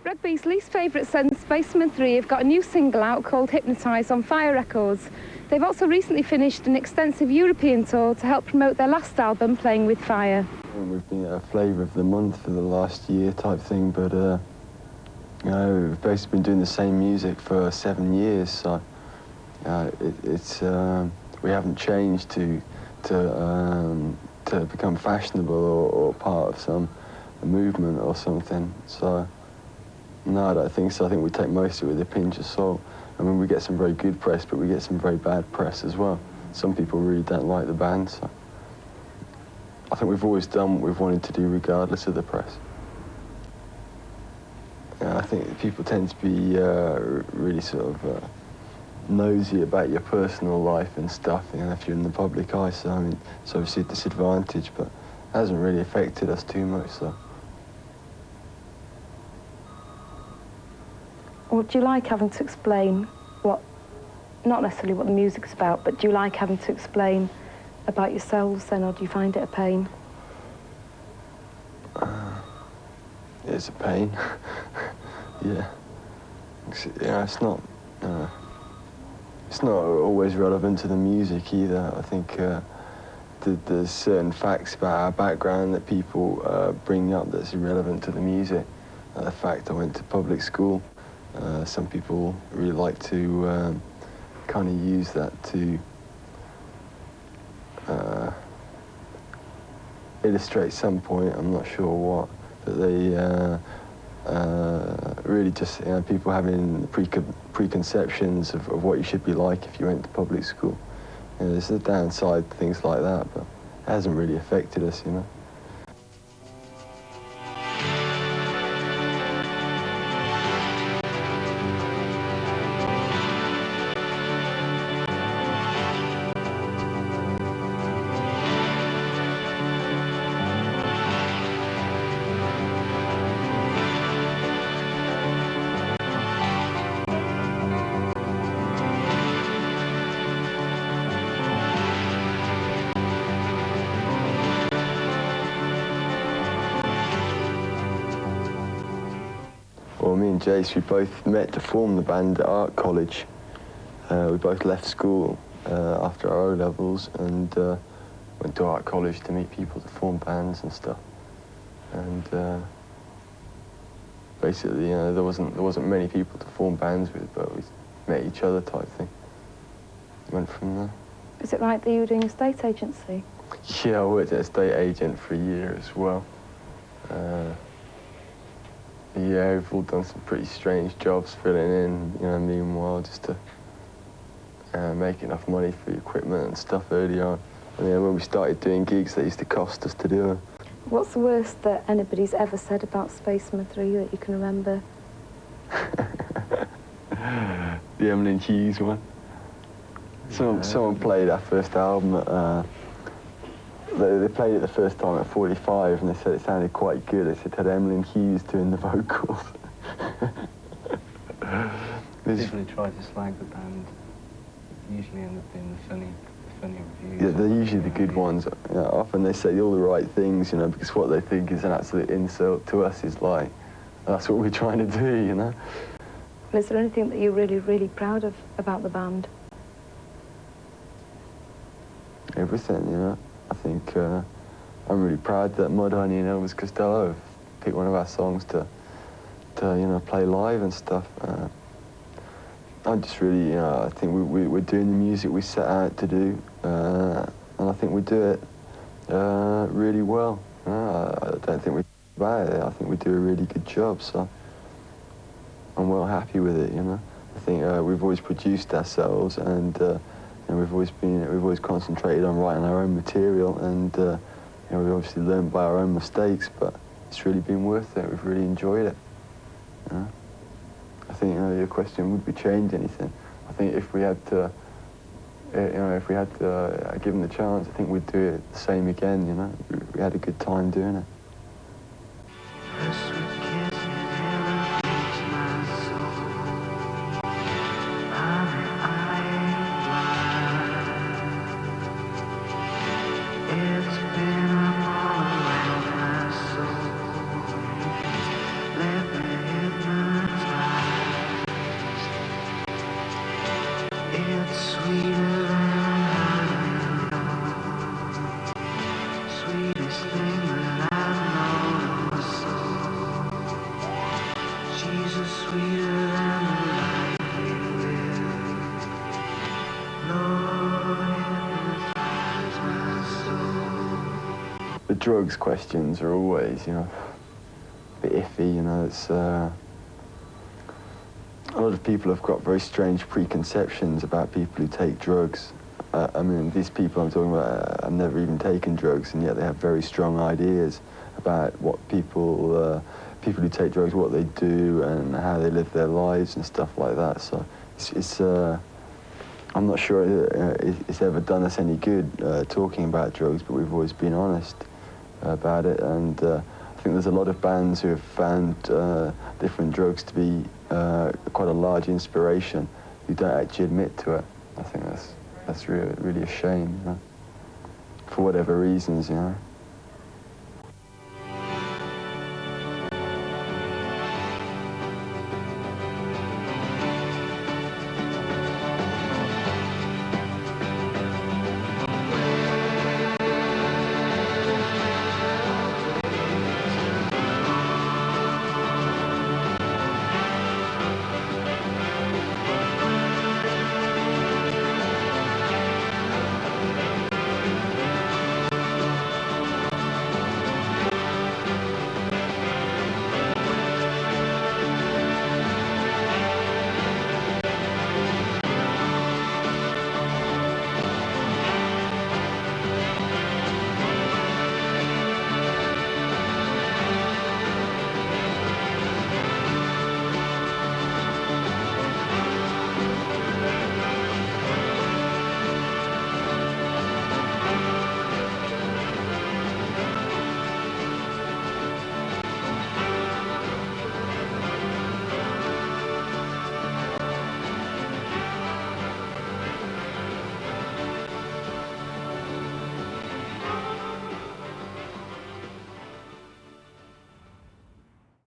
Rugby's least favourite sons, Spacemen 3, have got a new single out called Hypnotized on Fire Records. They've also recently finished an extensive European tour to help promote their last album, Playing with Fire. We've been a flavour of the month for the last year type thing, but you know, we've basically been doing the same music for 7 years, so we haven't changed to become fashionable or part of some movement or something. So no, I don't think so. I think we take most of it with a pinch of salt. I mean, we get some very good press, but we get some very bad press as well. Some people really don't like the band, so I think we've always done what we've wanted to do regardless of the press. I think people tend to be really sort of nosy about your personal life and stuff, you know, if you're in the public eye, so I mean, it's obviously a disadvantage, but it hasn't really affected us too much, so. Well, do you like having to explain what, not necessarily what the music's about, but do you like having to explain about yourselves then, or do you find it a pain? It's a pain. Yeah. Yeah, it's not always relevant to the music either. I think there's certain facts about our background that people bring up that's irrelevant to the music. The fact I went to public school, some people really like to kind of use that to illustrate some point, I'm not sure what, but they really just, you know, people having preconceptions of what you should be like if you went to public school. You know, there's a downside to things like that, but it hasn't really affected us, you know. Well, me and Jace, we both met to form the band at art college. We both left school after our O-levels and went to art college to meet people to form bands and stuff. And basically, you know, there wasn't many people to form bands with, but we met each other type thing. Went from there. Is it right that you were doing a estate agency? Yeah, I worked as a estate agent for a year as well. Yeah, we've all done some pretty strange jobs filling in, you know, meanwhile, just to make enough money for equipment and stuff early on. And then when we started doing gigs, they used to cost us to do them. What's the worst that anybody's ever said about Spacemen 3 that you can remember? The Emily and Hughes one. Someone played our first album at, they played it the first time at 45 and they said it sounded quite good. They said it had Emily and Hughes doing the vocals. People who try to slag the band usually end up being the funny reviews. Yeah, they're usually the good ones. You know, often they say all the right things, you know, because what they think is an absolute insult to us is like, that's what we're trying to do, you know. Is there anything that you're really, really proud of about the band? Everything, you know. I think I'm really proud that Mudhoney and Elvis Costello have picked one of our songs to you know, play live and stuff. I'm just really, you know, I think we're doing the music we set out to do, and I think we do it really well. I don't think we about it. I think we do a really good job, so I'm well happy with it, you know. I think we've always produced ourselves, and you know, we've always concentrated on writing our own material, and you know, we've obviously learned by our own mistakes, but it's really been worth it. We've really enjoyed it. You know? I think, you know, your question, would we change anything? I think if we had to, you know, if we had to give them the chance, I think we'd do it the same again. You know, we had a good time doing it. Let me hypnotize. The drugs questions are always, you know, a bit iffy, you know. It's a lot of people have got very strange preconceptions about people who take drugs. I mean, these people I'm talking about have never even taken drugs, and yet they have very strong ideas about what people who take drugs, what they do, and how they live their lives and stuff like that. So it's I'm not sure it's ever done us any good talking about drugs, but we've always been honest about it. And I think there's a lot of bands who have found different drugs to be quite a large inspiration who don't actually admit to it. I think that's really a shame, you know, for whatever reasons, you know.